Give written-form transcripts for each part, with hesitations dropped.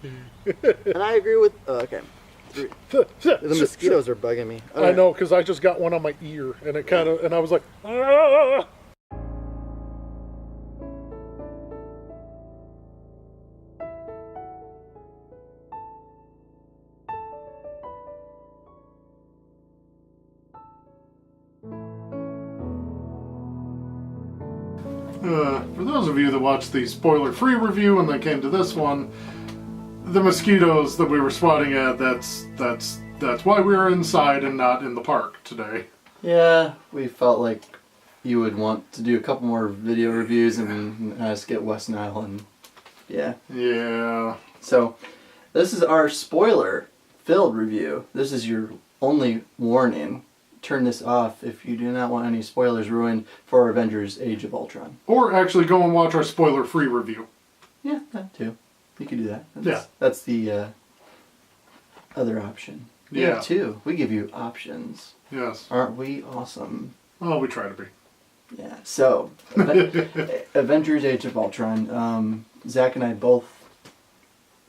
And I agree with. Okay. The mosquitoes are bugging me. I know, because I just got one on my ear, and it kind of, and I was like, ah! For those of you that watched the spoiler-free review and then came to this one, the mosquitoes that we were swatting at, that's why we were inside and not in the park today. Yeah, we felt like you would want to do a couple more video reviews and us get West Nile and yeah. Yeah. So, this is our spoiler-filled review. This is your only warning. Turn this off if you do not want any spoilers ruined for Avengers Age of Ultron. Or actually go and watch our spoiler-free review. Yeah, that too. You could do that. Yeah. That's the other option. Yeah. Too. We give you options. Yes. Aren't we awesome? Oh, we try to be. Yeah. So, Avengers Age of Ultron. Zach and I both,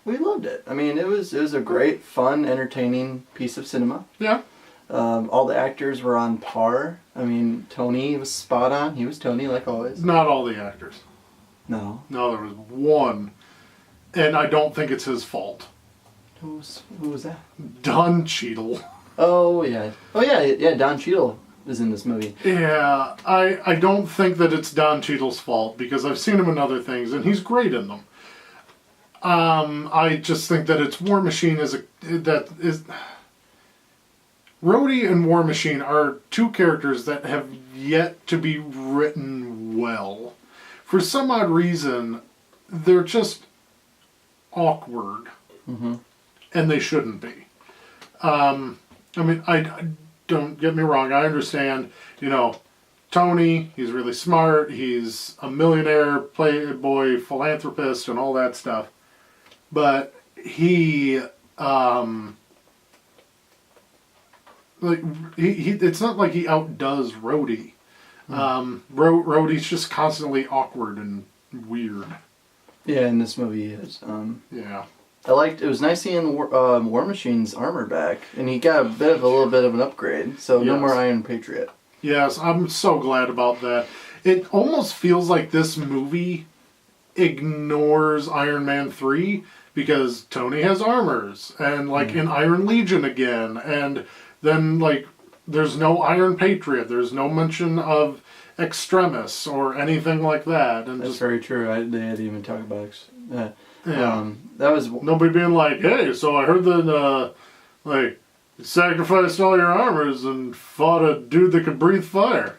we loved it. I mean, it was a great, fun, entertaining piece of cinema. Yeah. All the actors were on par. I mean, Tony was spot on. He was Tony, like always. Not all the actors. No. No, there was one. And I don't think it's his fault. Who was that? Don Cheadle. Oh, yeah. Oh, yeah, Don Cheadle is in this movie. Yeah, I don't think that it's Don Cheadle's fault, because I've seen him in other things, and he's great in them. I just think that it's War Machine Rhodey and War Machine are two characters that have yet to be written well. For some odd reason, they're just awkward. Mm-hmm. And they shouldn't be. I mean, I don't get me wrong. I understand, Tony, he's really smart. He's a millionaire, playboy, philanthropist, and all that stuff. But he, it's not like he outdoes Rhodey. Rhodey's just constantly awkward and weird. Yeah, in this movie he is. Yeah. It was nice seeing War Machine's armor back, and he got a little bit of an upgrade, so no more Iron Patriot. Yes, I'm so glad about that. It almost feels like this movie ignores Iron Man 3, because Tony has armors, and in Iron Legion again, and then there's no Iron Patriot, there's no mention of Extremis or anything like that. And that's very true. They had to even talk about yeah. That was nobody being like, hey, so I heard that you sacrificed all your armors and fought a dude that could breathe fire.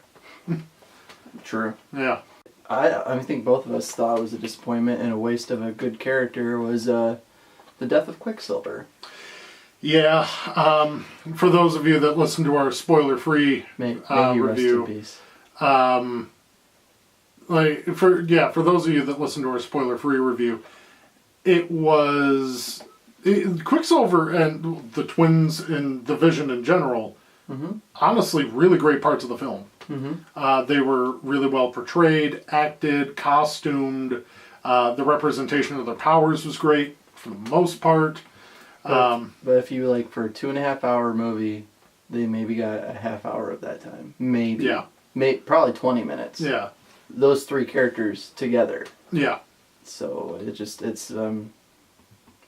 True. Yeah. I think both of us thought it was a disappointment and a waste of a good character was the death of Quicksilver. Yeah. For those of you that listen to our spoiler-free may he rest review, in peace. For those of you that listen to our spoiler-free review, Quicksilver and the twins and the Vision in general, honestly, really great parts of the film. Mm-hmm. They were really well portrayed, acted, costumed. The representation of their powers was great for the most part. But if you for a 2.5 hour movie, they maybe got a half hour of that time. Maybe. Yeah. Probably 20 minutes. Yeah. Those three characters together. Yeah. So it's a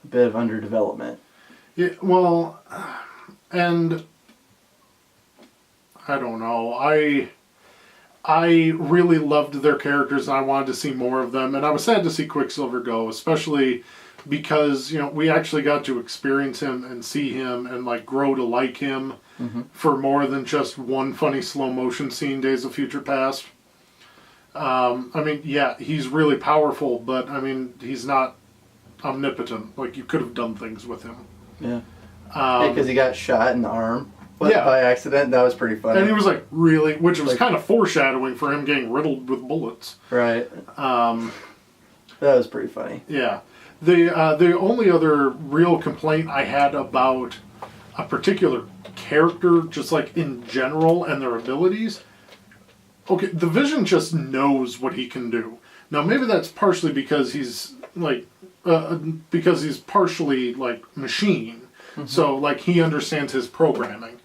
bit of underdevelopment. Yeah, well, and I don't know. I really loved their characters, and I wanted to see more of them. And I was sad to see Quicksilver go, especially because we actually got to experience him and see him and grow to like him for more than just one funny slow motion scene, Days of Future Past. He's really powerful, but he's not omnipotent. You could have done things with him. Yeah. Because he got shot in the arm. By accident. That was pretty funny. And he was really, which was kind of foreshadowing for him getting riddled with bullets. Right. That was pretty funny. Yeah. The only other real complaint I had about a particular character, just in general and their abilities. Okay, the Vision just knows what he can do. Now, maybe that's partially because he's like because he's partially like machine, so like he understands his programming,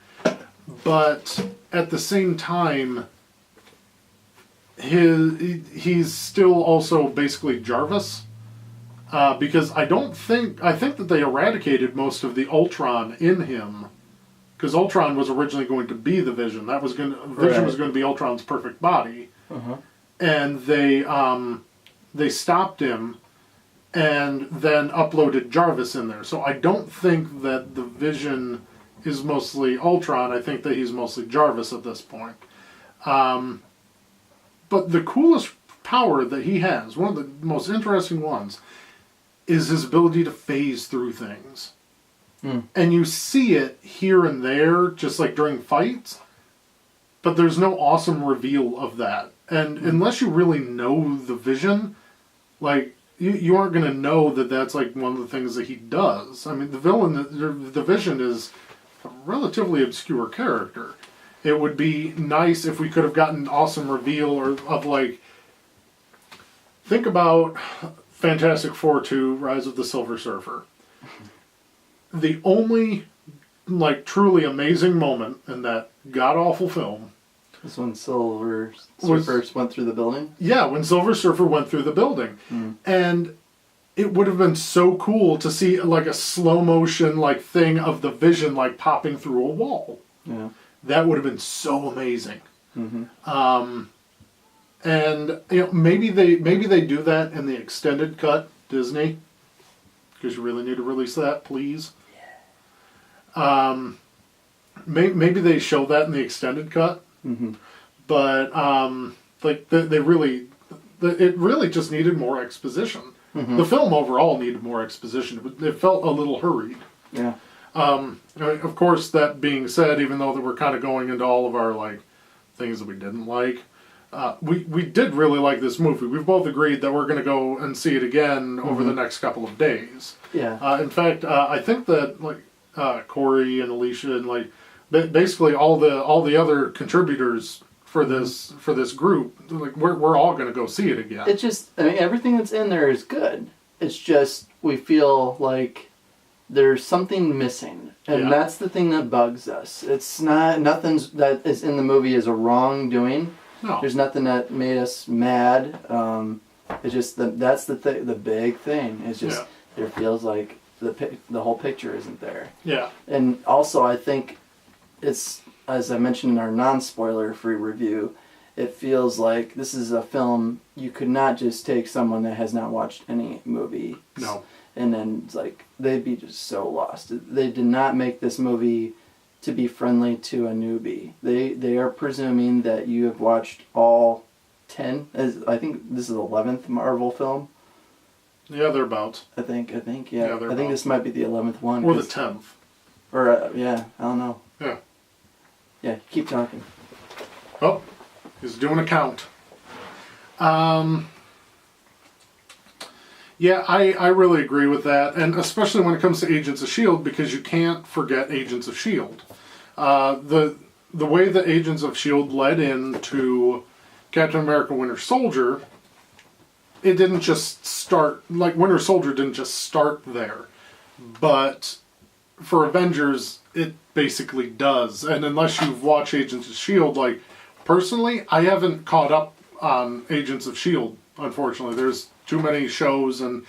but at the same time, he's still also basically Jarvis. Because I think that they eradicated most of the Ultron in him, because Ultron was originally going to be the Vision. Vision was going to be Ultron's perfect body, and they stopped him, and then uploaded Jarvis in there. So I don't think that the Vision is mostly Ultron. I think that he's mostly Jarvis at this point. But the coolest power that he has, one of the most interesting ones, is his ability to phase through things. And you see it here and there, just like during fights, but there's no awesome reveal of that. And unless you really know the Vision, like, you aren't going to know that that's like one of the things that he does. I mean, the Vision is a relatively obscure character. It would be nice if we could have gotten an awesome reveal of like, think about Fantastic Four 2, Rise of the Silver Surfer. The only, like, truly amazing moment in that god-awful film... This when Silver Surfer went through the building? Yeah, when Silver Surfer went through the building. And it would have been so cool to see, like, a slow-motion, like, thing of the Vision, like, popping through a wall. Yeah. That would have been so amazing. And maybe they do that in the extended cut, Disney, because you really need to release that, please. Maybe they show that in the extended cut, but like it really just needed more exposition. The film overall needed more exposition. It felt a little hurried. Yeah. Of course, that being said, even though that we're kind of going into all of our like things that we didn't like. We did really like this movie. We've both agreed that we're going to go and see it again over the next couple of days. Yeah. In fact, I think that like Corey and Alicia and like basically all the other contributors for this group, like we're all going to go see it again. It just, I mean, everything that's in there is good. It's just we feel like there's something missing, and that's the thing that bugs us. It's nothing that is in the movie is a wrongdoing. No. There's nothing that made us mad. It's just that's the big thing. It's just it feels like the whole picture isn't there. Yeah. And also, I think it's, as I mentioned in our non-spoiler free review, it feels like this is a film you could not just take someone that has not watched any movie. No. And then it's like they'd be just so lost. They did not make this movie to be friendly to a newbie. They are presuming that you have watched all 10. I think this is the 11th Marvel film. Yeah, thereabouts. I think, yeah. Yeah, I think this might be the 11th one. Or the 10th. Or, yeah, I don't know. Yeah. Yeah, keep talking. Oh, he's doing a count. Yeah, I really agree with that, and especially when it comes to Agents of S.H.I.E.L.D., because you can't forget Agents of S.H.I.E.L.D. The way that Agents of S.H.I.E.L.D. led into Captain America Winter Soldier, it didn't just start, like Winter Soldier didn't just start there, but for Avengers, it basically does, and unless you've watched Agents of S.H.I.E.L.D., like, personally, I haven't caught up on Agents of S.H.I.E.L.D., unfortunately. There's too many shows and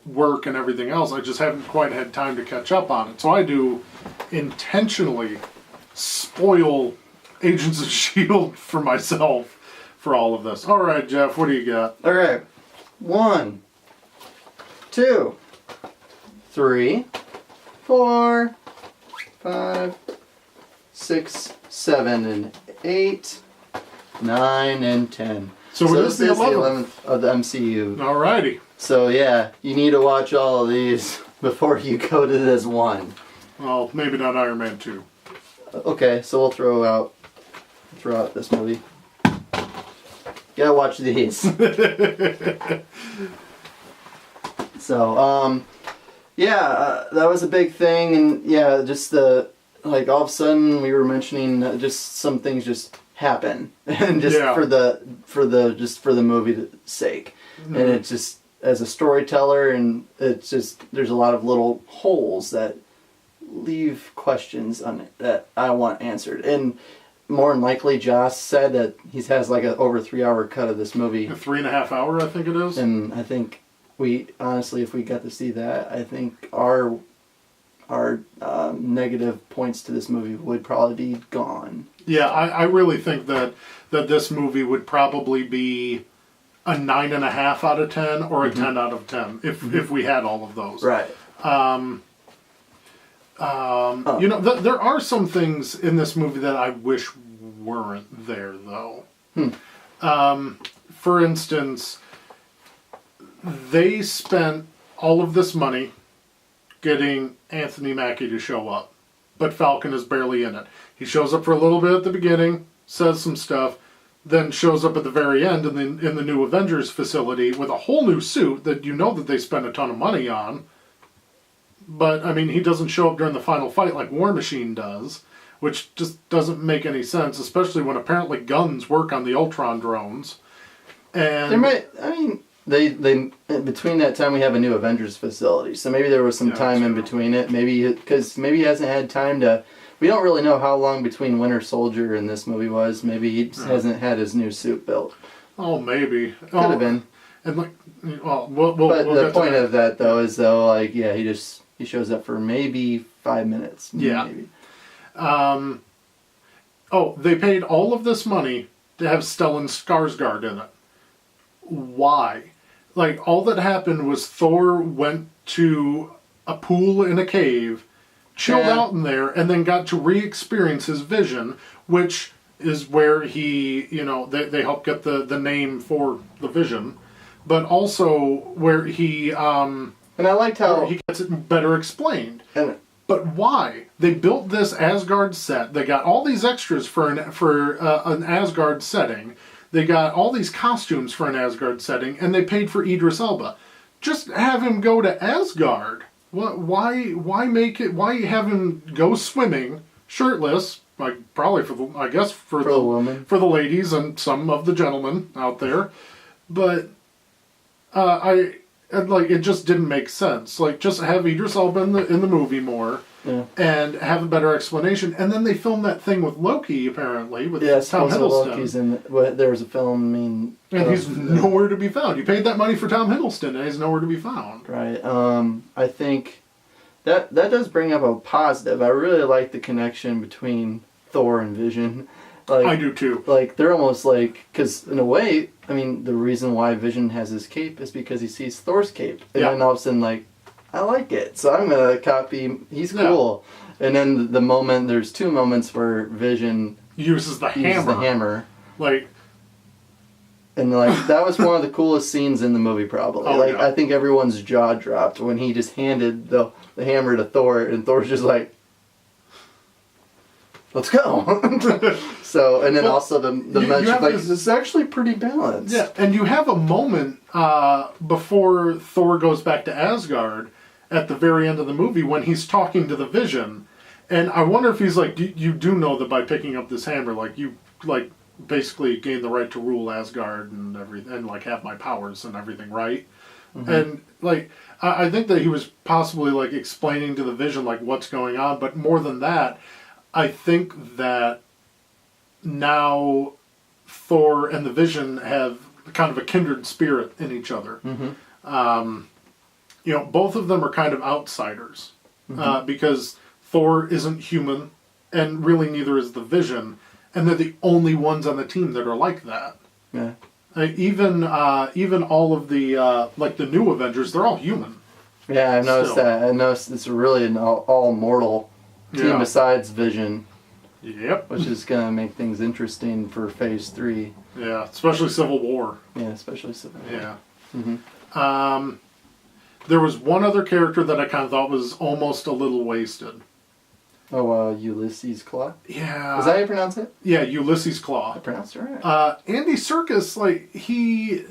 work and everything else. I just haven't quite had time to catch up on it. So I do intentionally spoil Agents of S.H.I.E.L.D. for myself for all of this. All right, Jeff, what do you got? All right. 1, 2, 3, 4, 5, 6, 7, and 8, 9, and 10. So this is is the the 11th 11th of the MCU. Alrighty. So yeah, you need to watch all of these before you go to this one. Well, maybe not Iron Man 2. Okay, so we'll throw out this movie. Gotta watch these. So, that was a big thing, and yeah, just all of a sudden we were mentioning just some things just happen, and just for the movie's sake, and as a storyteller, and it's just there's a lot of little holes that leave questions on it that I want answered. And more than likely, Joss said that he has like an over 3-hour cut of this movie. A 3.5 hour, I think it is. And I think we honestly, if we got to see that, I think our negative points to this movie would probably be gone. Yeah, I really think that this movie would probably be a 9.5 out of 10 or a 10 out of 10 if we had all of those. Right. You know, there are some things in this movie that I wish weren't there, though. For instance, they spent all of this money getting Anthony Mackie to show up, but Falcon is barely in it. He shows up for a little bit at the beginning, says some stuff, then shows up at the very end in the new Avengers facility with a whole new suit that you know that they spent a ton of money on. But, I mean, he doesn't show up during the final fight like War Machine does, which just doesn't make any sense, especially when apparently guns work on the Ultron drones. And they between that time we have a new Avengers facility, so maybe there was some time in between it. Maybe he hasn't had time to. We don't really know how long between Winter Soldier and this movie was. Maybe he just hasn't had his new suit built. Oh, maybe Could have been. And like, well, but the point of that though is he shows up for maybe 5 minutes. Yeah. Maybe. They paid all of this money to have Stellan Skarsgård in it. Why? Like, all that happened was Thor went to a pool in a cave, chilled out in there, and then got to re-experience his vision, which is where he, they helped get the name for the Vision, but also where he, and I liked how he gets it better explained. But why? They built this Asgard set. They got all these extras for an Asgard setting. They got all these costumes for an Asgard setting, and they paid for Idris Elba. Just have him go to Asgard. Why make it? Why have him go swimming shirtless? Like probably for the ladies and some of the gentlemen out there, but it just didn't make sense. Like, just have Idris Elba in the movie more, and have a better explanation. And then they filmed that thing with Loki, apparently, with Tom Hiddleston. Loki's there was a film. And he's nowhere to be found. You paid that money for Tom Hiddleston, and he's nowhere to be found. Right. I think that does bring up a positive. I really like the connection between Thor and Vision. Like, I do too. Like, they're almost like, because in a way, I mean, the reason why Vision has his cape is because he sees Thor's cape. And then all of a sudden, like, I like it, so I'm going to copy, he's cool. And then there's 2 moments where Vision uses the hammer. Like, and like, that was one of the coolest scenes in the movie, probably. I think everyone's jaw dropped when he just handed the hammer to Thor, and Thor's just like, let's go. So, and then also the mention, like, it's actually pretty balanced. Yeah, and you have a moment before Thor goes back to Asgard at the very end of the movie when he's talking to the Vision. And I wonder if he's like, you do know that by picking up this hammer, like, you, like, basically gain the right to rule Asgard and everything, and, like, have my powers and everything, right? Mm-hmm. And, like, I think that he was possibly, like, explaining to the Vision, like, what's going on. But more than that, I think that now Thor and the Vision have kind of a kindred spirit in each other. Mm-hmm. Both of them are kind of outsiders, because Thor isn't human, and really neither is the Vision, and they're the only ones on the team that are like that. Yeah. Even all of the like the new Avengers, they're all human. Yeah, I noticed that. I noticed it's really an all mortal team besides Vision. Yep. Which is going to make things interesting for Phase 3. Yeah, especially Civil War. Yeah, especially Civil War. Yeah. Mm-hmm. There was one other character that I kind of thought was almost a little wasted. Oh, Ulysses Claw? Yeah. Is that how you pronounce it? Yeah, Ulysses Claw. I pronounced it right. Andy Serkis, like, he's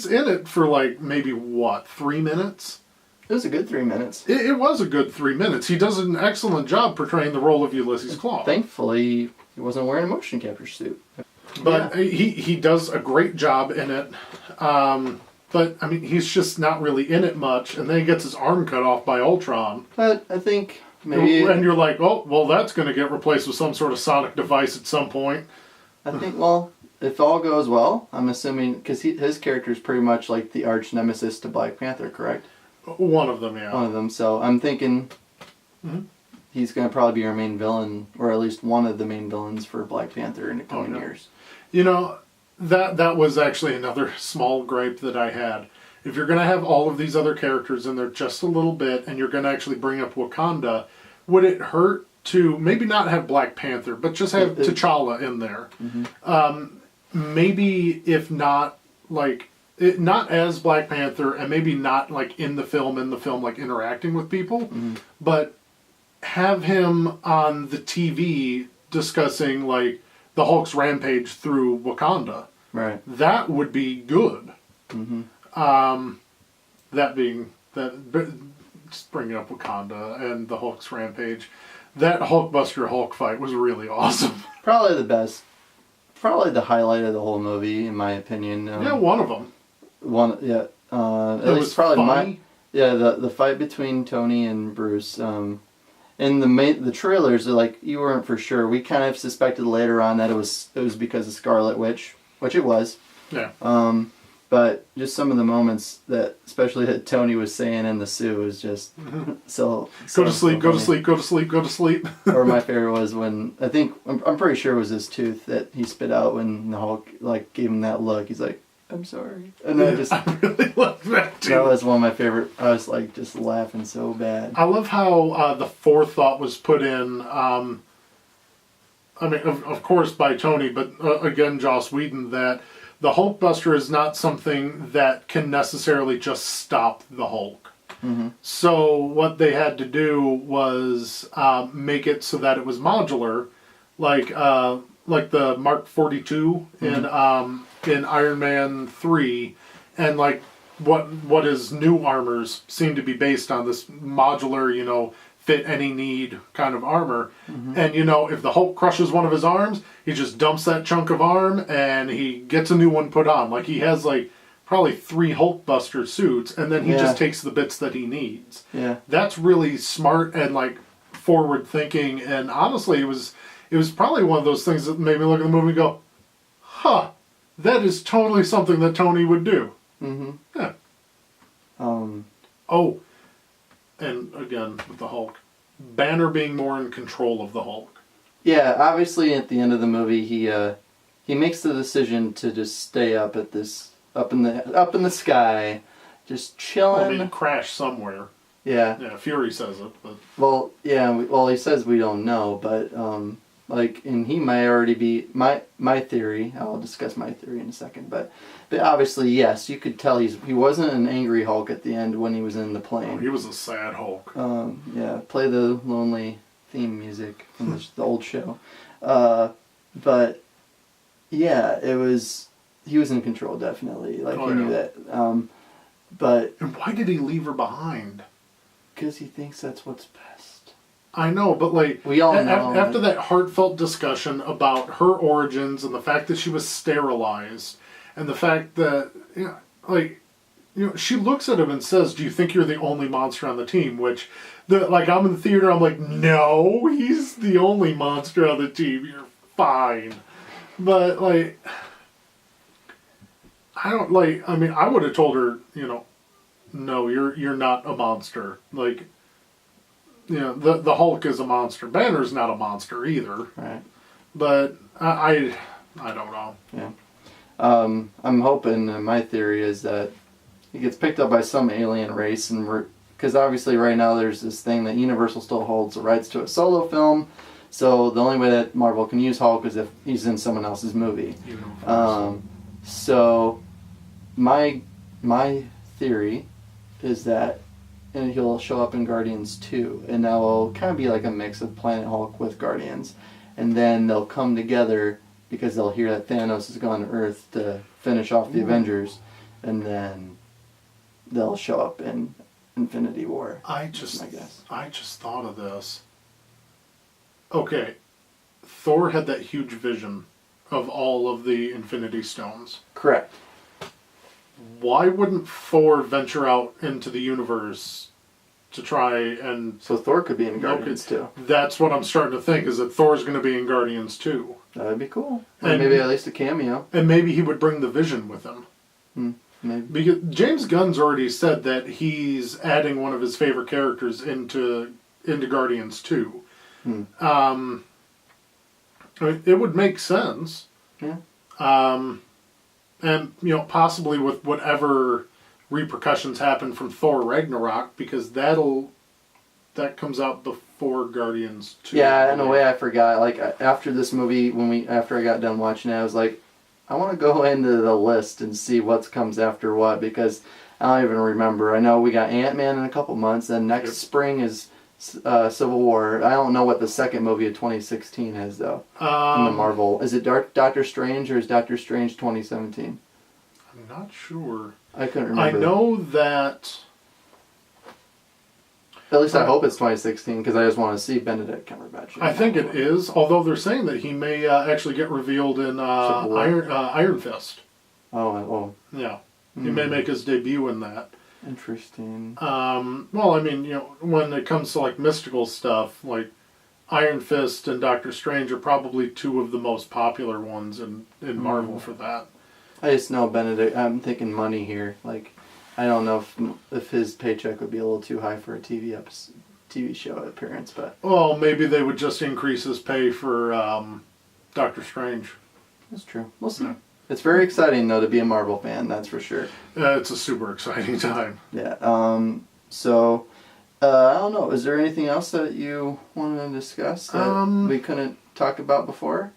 in it for, like, maybe, 3 minutes? It was a good 3 minutes. It was a good 3 minutes. He does an excellent job portraying the role of Ulysses Claw. Thankfully, he wasn't wearing a motion capture suit. But he does a great job in it. But, I mean, he's just not really in it much, and then he gets his arm cut off by Ultron. But I think maybe... And you're like, oh, well, that's going to get replaced with some sort of sonic device at some point. I think, well, if all goes well, I'm assuming... Because his character is pretty much like the arch nemesis to Black Panther, correct? One of them, yeah. One of them. So I'm thinking he's going to probably be our main villain, or at least one of the main villains for Black Panther in the coming years. You know... That was actually another small gripe that I had. If you're going to have all of these other characters in there just a little bit, and you're going to actually bring up Wakanda, would it hurt to maybe not have Black Panther, but just have T'Challa in there? Maybe if not, like, not as Black Panther, and maybe not, like, in the film, like, interacting with people, but have him on the TV discussing, like, the Hulk's rampage through Wakanda. Right. That would be good. That being just bringing up Wakanda and the Hulk's rampage. That Hulkbuster Hulk fight was really awesome. Probably the best. Probably the highlight of the whole movie, in my opinion. Yeah, one of them. At least probably funny. The fight between Tony and Bruce. In the trailers, like, you weren't for sure. We kind of suspected later on that it was because of Scarlet Witch, which it was. Yeah. But just some of the moments that, especially that Tony was saying in the suit, was just so. Go to sleep. Go to sleep. Go to sleep. Go to sleep. Or my favorite was when I'm pretty sure it was his tooth that he spit out when the Hulk like gave him that look. He's like, "I'm sorry," and I really love that too. That was one of my favorite. I was like just laughing so bad. I love how the forethought was put in. I mean, of course by Tony, but again, Joss Whedon, that the Hulkbuster is not something that can necessarily just stop the Hulk. So what they had to do was make it so that it was modular, like the Mark 42 in Iron Man 3, and like what his new armors seem to be based on, this modular, fit any need kind of armor. And if the Hulk crushes one of his arms, he just dumps that chunk of arm and he gets a new one put on. Like, he has like probably 3 Hulkbuster suits, and then he just takes the bits that he needs. Yeah. That's really smart and like forward thinking, and honestly it was probably one of those things that made me look at the movie and go, huh, that is totally something that Tony would do. Yeah. Oh, and again with the Hulk, Banner being more in control of the Hulk. Yeah, obviously at the end of the movie he makes the decision to just stay up in the sky, just chilling. Well, I mean, crash somewhere. Yeah. Yeah, Fury says it, but. Well, yeah. He says we don't know, but and he might already be my theory. I'll discuss my theory in a second, but obviously, yes, you could tell he wasn't an angry Hulk at the end when he was in the plane. Oh, he was a sad Hulk. Yeah, play the lonely theme music from the old show, but yeah, he was in control, definitely. Like, he knew that. But and why did he leave her behind? Because he thinks that's what's best. I know, but like, we all know after that heartfelt discussion about her origins and the fact that she was sterilized, and the fact that she looks at him and says, "Do you think you're the only monster on the team?" Which, I'm in the theater, I'm like, "No, he's the only monster on the team. You're fine." But like, I don't like. I mean, I would have told her, no, you're not a monster. Like, the Hulk is a monster. Banner's not a monster either. Right. But I don't know. Yeah. I'm hoping. My theory is that he gets picked up by some alien race, and because obviously right now there's this thing that Universal still holds the rights to a solo film. So the only way that Marvel can use Hulk is if he's in someone else's movie. So my theory is that he'll show up in Guardians 2, and that will kind of be like a mix of Planet Hulk with Guardians, and then they'll come together because they'll hear that Thanos has gone to Earth to finish off the Avengers, and then they'll show up in Infinity War. I just thought of this. Okay, Thor had that huge vision of all of the Infinity Stones. Correct. why wouldn't Thor venture out into the universe to try and... So Thor could be in Guardians too. That's what I'm starting to think, is that Thor's going to be in Guardians too. That'd be cool. Or And- maybe at least a cameo. And maybe he would bring the Vision with him. Maybe. Because James Gunn's already said that he's adding one of his favorite characters into Guardians 2. I mean, it would make sense. Yeah. And, possibly with whatever repercussions happen from Thor Ragnarok, because that comes out before Guardians 2. Yeah, in a way I forgot. Like, after this movie, after I got done watching it, I was like, I want to go into the list and see what comes after what, because I don't even remember. I know we got Ant-Man in a couple months, and next spring is Civil War. I don't know what the second movie of 2016 is, though, in the Marvel. Is it Doctor Strange, or is Doctor Strange 2017? I'm not sure. I couldn't remember. I know that... At least I hope it's 2016, because I just want to see Benedict Cumberbatch. I think it is, although they're saying that he may actually get revealed in Iron Fist. Oh. Yeah. He may make his debut in that. Interesting. Well, I mean, when it comes to like mystical stuff, like Iron Fist and Doctor Strange are probably two of the most popular ones in Marvel for that. I just know Benedict. I'm thinking money here. Like, I don't know if his paycheck would be a little too high for a TV show appearance, but... Well, maybe they would just increase his pay for Doctor Strange. That's true. We'll see. Yeah. It's very exciting, though, to be a Marvel fan, that's for sure. It's a super exciting time. Yeah. So, I don't know. Is there anything else that you wanted to discuss that we couldn't talk about before?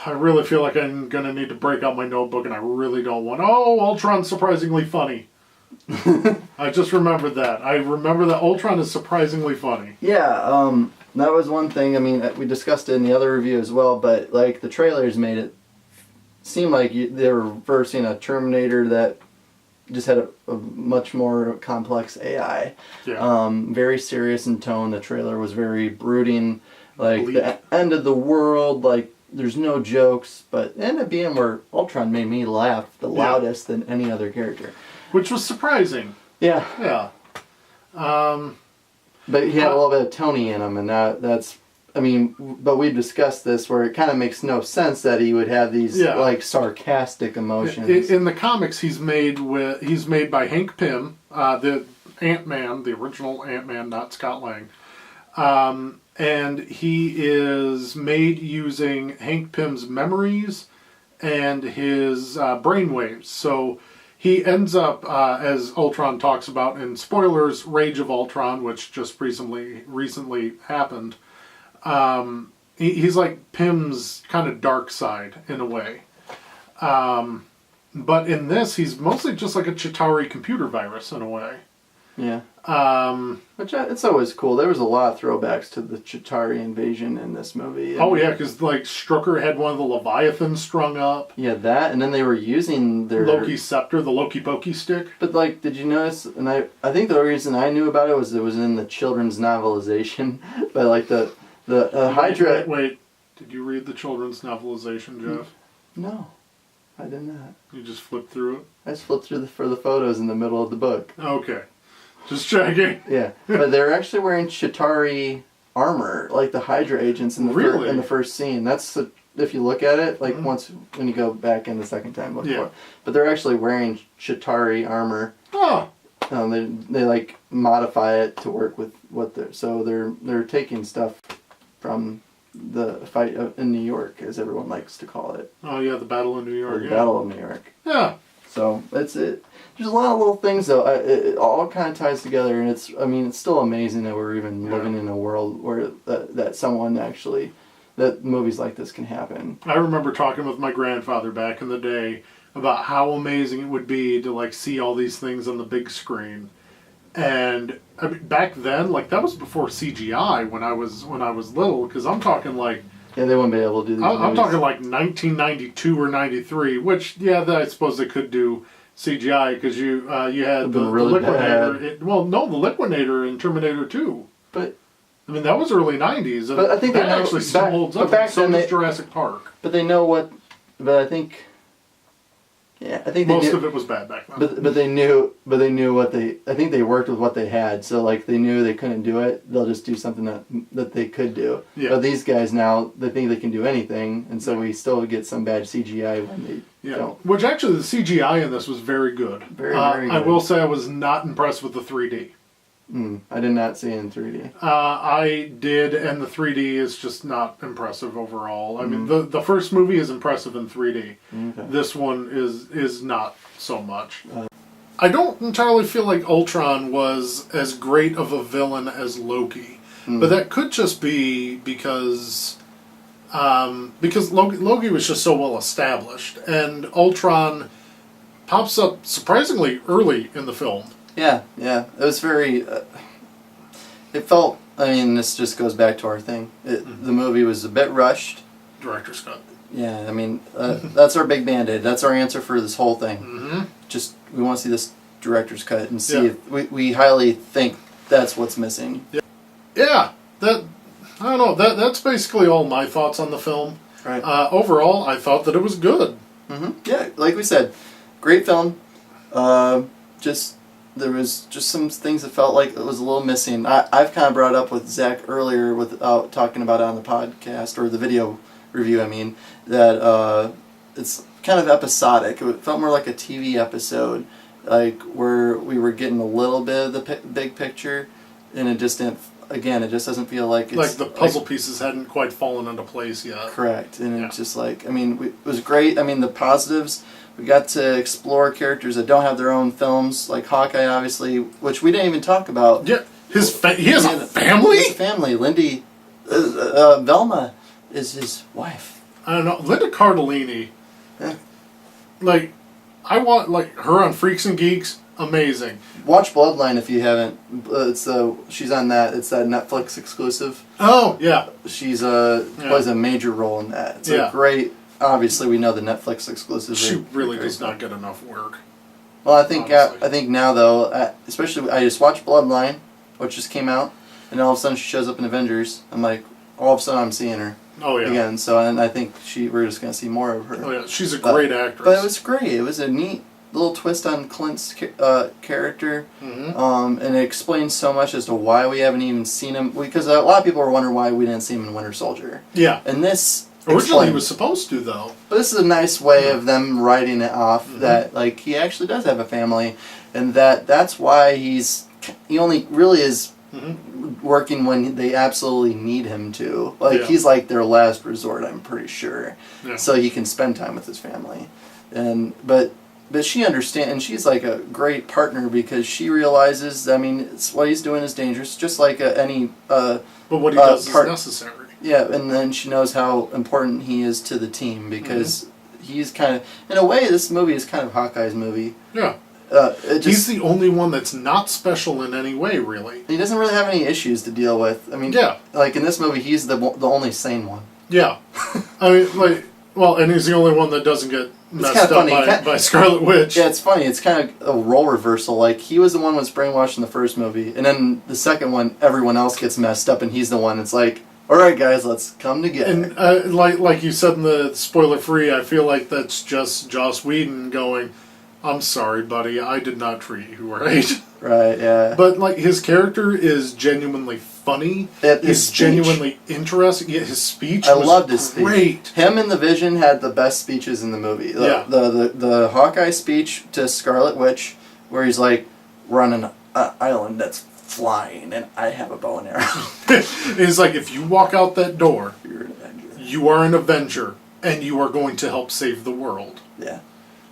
I really feel like I'm going to need to break out my notebook, and I really don't want... Oh, Ultron's surprisingly funny. I just remembered that. I remember that Ultron is surprisingly funny. Yeah, that was one thing. I mean, we discussed it in the other review as well, but, like, the trailers made it seem like they were versing a Terminator that just had a much more complex AI. Yeah. Very serious in tone. The trailer was very brooding. Like, Bleak. the end of the world, like, there's no jokes, but it ended up being where Ultron made me laugh the loudest than any other character. Which was surprising. Yeah. Yeah. But he had a little bit of Tony in him, and that's... I mean, but we've discussed this where it kind of makes no sense that he would have these, like, sarcastic emotions. In the comics, he's made by Hank Pym, the Ant-Man, the original Ant-Man, not Scott Lang. And he is made using Hank Pym's memories and his brainwaves. So he ends up, as Ultron talks about in spoilers, Rage of Ultron, which just recently happened. He's like Pym's kind of dark side in a way. But in this, he's mostly just like a Chitauri computer virus in a way. Yeah. Which it's always cool. There was a lot of throwbacks to the Chitauri invasion in this movie. Oh yeah, because like Strucker had one of the Leviathans strung up. Yeah, that, and then they were using their Loki's scepter, the Loki Pokey stick. But like, did you notice? And I think the reason I knew about it was in the children's novelization. But like the Hydra. Wait, did you read the children's novelization, Jeff? No, I did not. You just flipped through it? I just flipped through for the photos in the middle of the book. Okay. Just checking. Yeah, but they're actually wearing Chitauri armor, like the Hydra agents in the in the first scene. That's if you look at it, like when you go back in the second time, look for it. But they're actually wearing Chitauri armor. Oh. They like modify it to work with what they're taking stuff from the fight in New York, as everyone likes to call it. Oh yeah, the Battle of New York. The Battle of New York. Yeah. So that's it. There's a lot of little things though. It all kind of ties together, and it's still amazing that we're even living in a world where that movies like this can happen. I remember talking with my grandfather back in the day about how amazing it would be to like see all these things on the big screen. And I mean, back then, like that was before CGI when I was little, because I'm talking like they wouldn't be able to do these I'm talking like 1992 or 93, which I suppose they could do CGI because you had the Liquinator. The Liquinator in Terminator 2. But I mean that was early 90s. And but I think that actually still holds up. Back so then does Jurassic Park. But they know what. But I think Yeah, I think most of it was bad back then. But they knew what they. I think they worked with what they had. So like they knew they couldn't do it. They'll just do something that they could do. Yeah. But these guys now they think they can do anything, and so we still get some bad CGI when they don't. Which actually the CGI in this was very good. Very good. I will say I was not impressed with the 3D. I did not see it in 3D. I did, and the 3D is just not impressive overall. I mean, the first movie is impressive in 3D. Okay. This one is not so much. I don't entirely feel like Ultron was as great of a villain as Loki, but that could just be because Loki was just so well established, and Ultron pops up surprisingly early in the film. Yeah. It was very. It felt. I mean, this just goes back to our thing. The movie was a bit rushed. Director's cut. Yeah, I mean, that's our big band-aid. That's our answer for this whole thing. Mm-hmm. Just, we want to see this director's cut and see if we highly think that's what's missing. Yeah, I don't know. That's basically all my thoughts on the film. Right. Overall, I thought that it was good. Yeah, like we said, great film. There was just some things that felt like it was a little missing. I've kind of brought up with Zach earlier without talking about it on the podcast, or the video review, I mean, that it's kind of episodic. It felt more like a TV episode, like where we were getting a little bit of the big picture, and it just didn't, again, it just doesn't feel like it's... Like the puzzle pieces hadn't quite fallen into place yet. Correct, and it's just like, I mean, it was great. I mean, the positives... We got to explore characters that don't have their own films, like Hawkeye, obviously, which we didn't even talk about. Yeah, he has a family? He has a family. Lindy, Velma is his wife. I don't know. Linda Cardellini, like, I want, like, her on Freaks and Geeks, amazing. Watch Bloodline if you haven't. She's on that. It's that Netflix exclusive. Oh, yeah. She's plays a major role in that. It's a great... Obviously, we know the Netflix exclusive. She really does not get enough work. Well, I think now though, especially I just watched Bloodline, which just came out, and all of a sudden she shows up in Avengers. I'm like, all of a sudden I'm seeing her. Oh yeah. Again, so and I think we're just gonna see more of her. Oh yeah, she's a great actress. But it was great. It was a neat little twist on Clint's character, and it explains so much as to why we haven't even seen him. Because a lot of people were wondering why we didn't see him in Winter Soldier. Yeah. And this. Originally he was supposed to, though. But this is a nice way of them writing it off, that like he actually does have a family, and that's why he only really is working when they absolutely need him to. Like he's like their last resort, I'm pretty sure. Yeah. So he can spend time with his family, but she understands, and she's like a great partner because she realizes. I mean, what he's doing is dangerous, just like any. But what he does is necessary. Yeah, and then she knows how important he is to the team because he's kind of, in a way, this movie is kind of Hawkeye's movie. Yeah. He's the only one that's not special in any way, really. He doesn't really have any issues to deal with. I mean, like in this movie, he's the only sane one. Yeah. I mean, and he's the only one that doesn't get messed up by Scarlet Witch. Yeah, it's funny. It's kind of a role reversal. Like, he was the one who was brainwashed in the first movie, and then the second one, everyone else gets messed up, and he's the one that's like, all right, guys, let's come together. And like you said in the spoiler-free, I feel like that's just Joss Whedon going, I'm sorry, buddy, I did not treat you right. Right, yeah. But, like, his character is genuinely funny. He's genuinely interesting. Yeah, his speech was loved his great. Speech. Him and the Vision had the best speeches in the movie. The Hawkeye speech to Scarlet Witch, where he's like, we're on an island that's flying, and I have a bow and arrow. It's like, if you walk out that door, you're an Avenger. You are an Avenger, and you are going to help save the world. Yeah.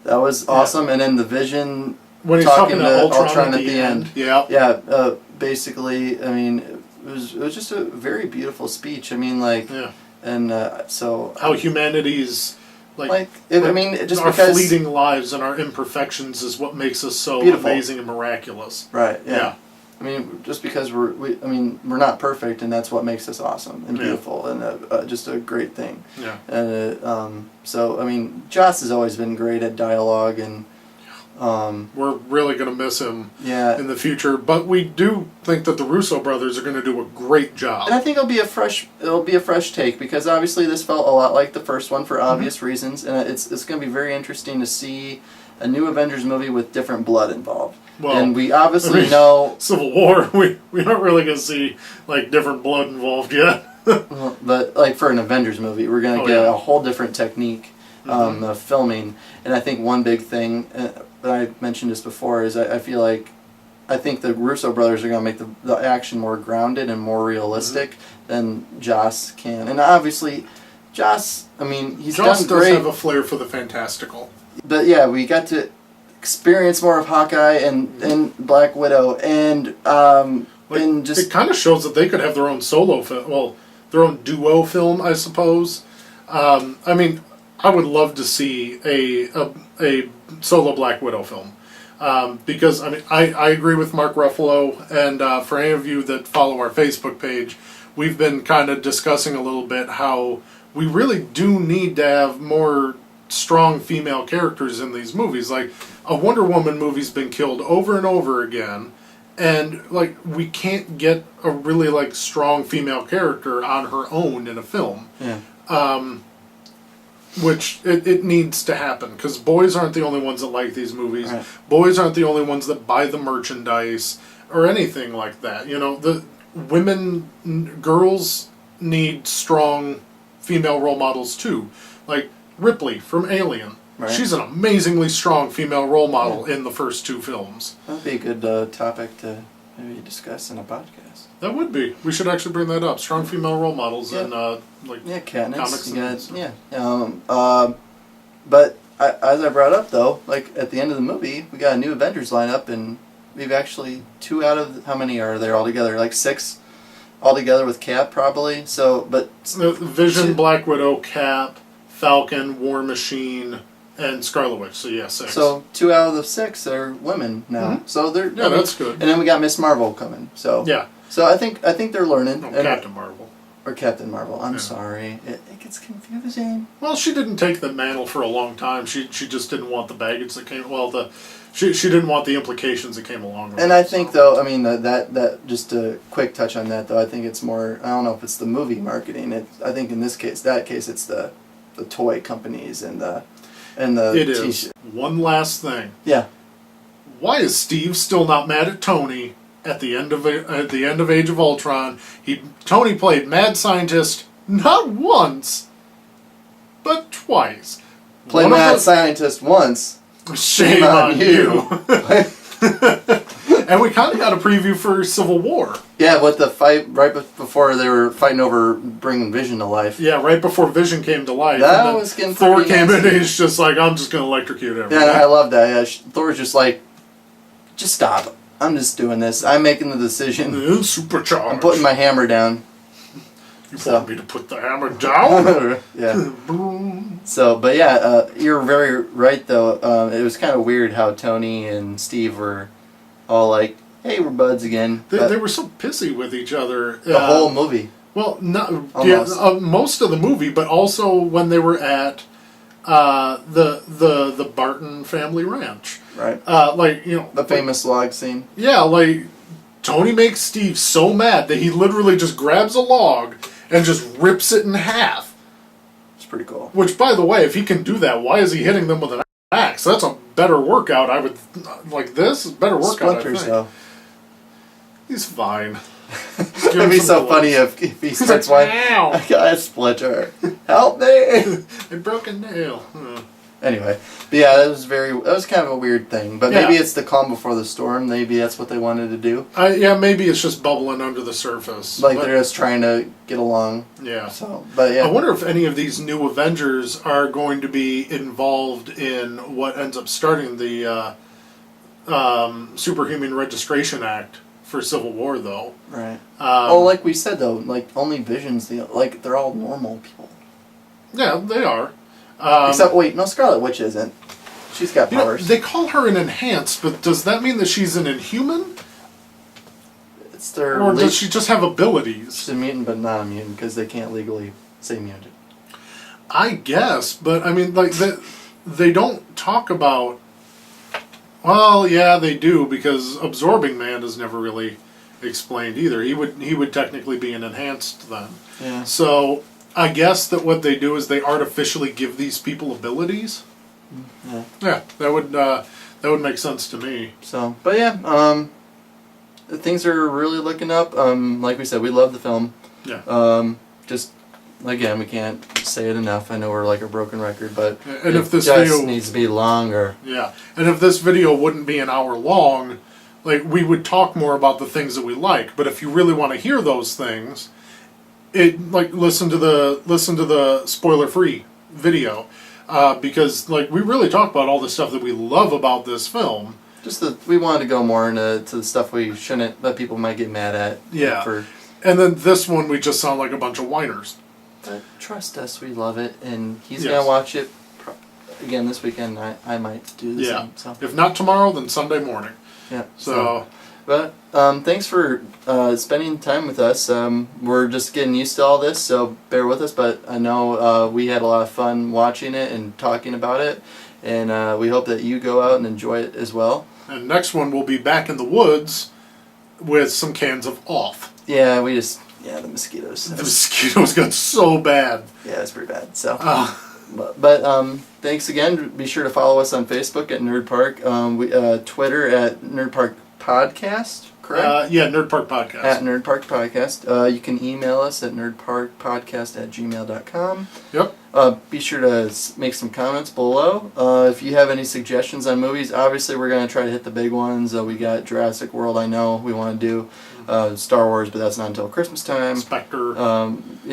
That was awesome. And then the Vision when he's talking to Ultron at the end. Yeah. Yeah. Basically, I mean, it was just a very beautiful speech. I mean, like, and so how humanity's I mean, just our because fleeting lives and our imperfections is what makes us so beautiful. Amazing and miraculous. Right. Yeah. I mean, just because we're not perfect, and that's what makes us awesome and beautiful, and just a great thing. Yeah. And so, I mean, Joss has always been great at dialogue, and We're really going to miss him Yeah. in the future, but we do think that the Russo brothers are going to do a great job. And I think it'll be a fresh take, because obviously this felt a lot like the first one for obvious reasons, and it's going to be very interesting to see a new Avengers movie with different blood involved. Well, and we obviously know Civil War. We aren't really going to see like different blood involved yet. but like for an Avengers movie, we're going to get a whole different technique of filming. And I think one big thing that I mentioned this before is I think the Russo brothers are going to make the action more grounded and more realistic than Joss can. And obviously, Joss, I mean, he's Joss done great. does have a flair for the fantastical. But yeah, we got to experience more of Hawkeye and Black Widow, and it kind of shows that they could have their own solo film, well, their own duo film, I suppose. I mean, I would love to see a solo Black Widow film. Because I mean, I agree with Mark Ruffalo, and for any of you that follow our Facebook page, we've been kind of discussing a little bit how we really do need to have more strong female characters in these movies. Like, a Wonder Woman movie's been killed over and over again, and like we can't get a really like strong female character on her own in a film. Yeah. Which it needs to happen, because boys aren't the only ones that like these movies. Right. Boys aren't the only ones that buy the merchandise or anything like that. You know, the girls need strong female role models too. Like Ripley from Alien. Right. She's an amazingly strong female role model in the first two films. That'd be a good topic to maybe discuss in a podcast. That would be. We should actually bring that up. Strong female role models in Katniss. comics. But as I brought up though, like at the end of the movie, we got a new Avengers lineup, and we've actually 2 out of how many are there altogether? Like 6 altogether with Cap probably. So, but Vision, Black Widow, Cap, Falcon, War Machine, and Scarlet Witch. So yeah, 6. So 2 out of the 6 are women now. So they're that's good. And then we got Miss Marvel coming. So yeah. So I think they're learning. No, Captain Marvel. Or Captain Marvel. I'm sorry. It gets confusing. Well, she didn't take the mantle for a long time. She just didn't want the baggage that came. Well, she didn't want the implications that came along with it. And I think though, I mean that just a quick touch on that though. I think it's more. I don't know if it's the movie marketing. I think in this case, it's the toy companies and the It is. T-shirt. One last thing. Yeah. Why is Steve still not mad at Tony at the end of Age of Ultron? Tony played mad scientist not once, but twice. Play mad scientist once. Shame on you. And we kind of got a preview for Civil War. Yeah, with the fight right before they were fighting over bringing Vision to life. Yeah, right before Vision came to life. That was getting Thor pretty came in nasty. and he's just like, I'm just going to electrocute everyone. Yeah, I love that. Yeah, Thor's just like, just stop. I'm just doing this. I'm making the decision. Supercharged. I'm putting my hammer down. You want me to put the hammer down? Yeah. So, but yeah, you're very right though. It was kind of weird how Tony and Steve were all like, "Hey, we're buds again." They were so pissy with each other. The whole movie. Well, most of the movie, but also when they were at the Barton family ranch. Right. The famous log scene. Yeah, like Tony makes Steve so mad that he literally just grabs a log and just rips it in half. It's pretty cool. Which, by the way, if he can do that, why is he hitting them with an axe? That's a better workout. I would like this is a better workout. Splinters, I think. though. He's fine. It'd be so funny if he starts like, I got a splinter. Help me! A broken nail. Anyway, but yeah, that was kind of a weird thing. But maybe it's the calm before the storm. Maybe that's what they wanted to do. Maybe it's just bubbling under the surface. Like they're just trying to get along. Yeah. So, but yeah. I wonder if any of these new Avengers are going to be involved in what ends up starting the Superhuman Registration Act for Civil War, though. Right. Like we said though, like only Vision's they're all normal people. Yeah, they are. Except Scarlet Witch isn't. She's got powers. They call her an enhanced, but does that mean that she's an Inhuman? It's their. Or does she just have abilities? She's a mutant, but not a mutant because they can't legally say mutant. I guess, but I mean, like they don't talk about Well, yeah, they do, because Absorbing Man is never really explained either. He would technically be an enhanced then. Yeah. So I guess that what they do is they artificially give these people abilities. Yeah. Yeah, that would make sense to me. So, but yeah, things are really looking up. Like we said, we love the film. Yeah. Just again, we can't say it enough. I know we're like a broken record, but And if this just video needs to be longer. Yeah, and if this video wouldn't be an hour long, like, we would talk more about the things that we like. But if you really want to hear those things, listen to the spoiler-free video, because like we really talk about all the stuff that we love about this film. We wanted to go more into the stuff we shouldn't, that people might get mad at. Yeah. And then this one, we just sound like a bunch of whiners. But trust us, we love it, and he's Yes. gonna watch it again this weekend. I might do the same. So. If not tomorrow, then Sunday morning. Yeah. So. But thanks for spending time with us. We're just getting used to all this, so bear with us. But I know we had a lot of fun watching it and talking about it, and we hope that you go out and enjoy it as well. And next one, we'll be back in the woods with some cans of off. Yeah, the mosquitoes. The mosquitoes got so bad. Yeah, it's pretty bad. So, but thanks again. Be sure to follow us on Facebook at Nerd Park. Twitter at Nerd Park Podcast. Correct. Yeah, Nerd Park Podcast. At Nerd Park Podcast. You can email us at nerdparkpodcast@gmail.com. Yep. Be sure to make some comments below. If you have any suggestions on movies, obviously we're going to try to hit the big ones. We got Jurassic World, I know we want to do. Star Wars, but that's not until Christmas time. Spectre.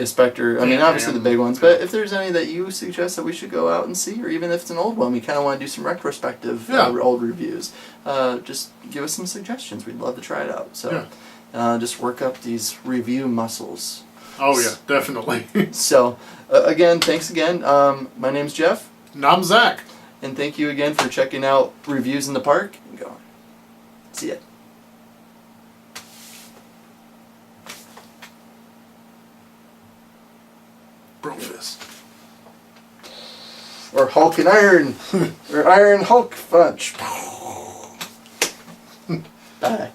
Spectre. I mean, obviously the big ones. But if there's any that you suggest that we should go out and see, or even if it's an old one, we kind of want to do some retrospective old reviews. Just give us some suggestions. We'd love to try it out. So just work up these review muscles. Oh, yeah, definitely. So, again, thanks again. My name's Jeff. And I'm Zach. And thank you again for checking out Reviews in the Park. Go. See ya. Brofist. Or Hulk and Iron. Or Iron Hulk Punch. Bye.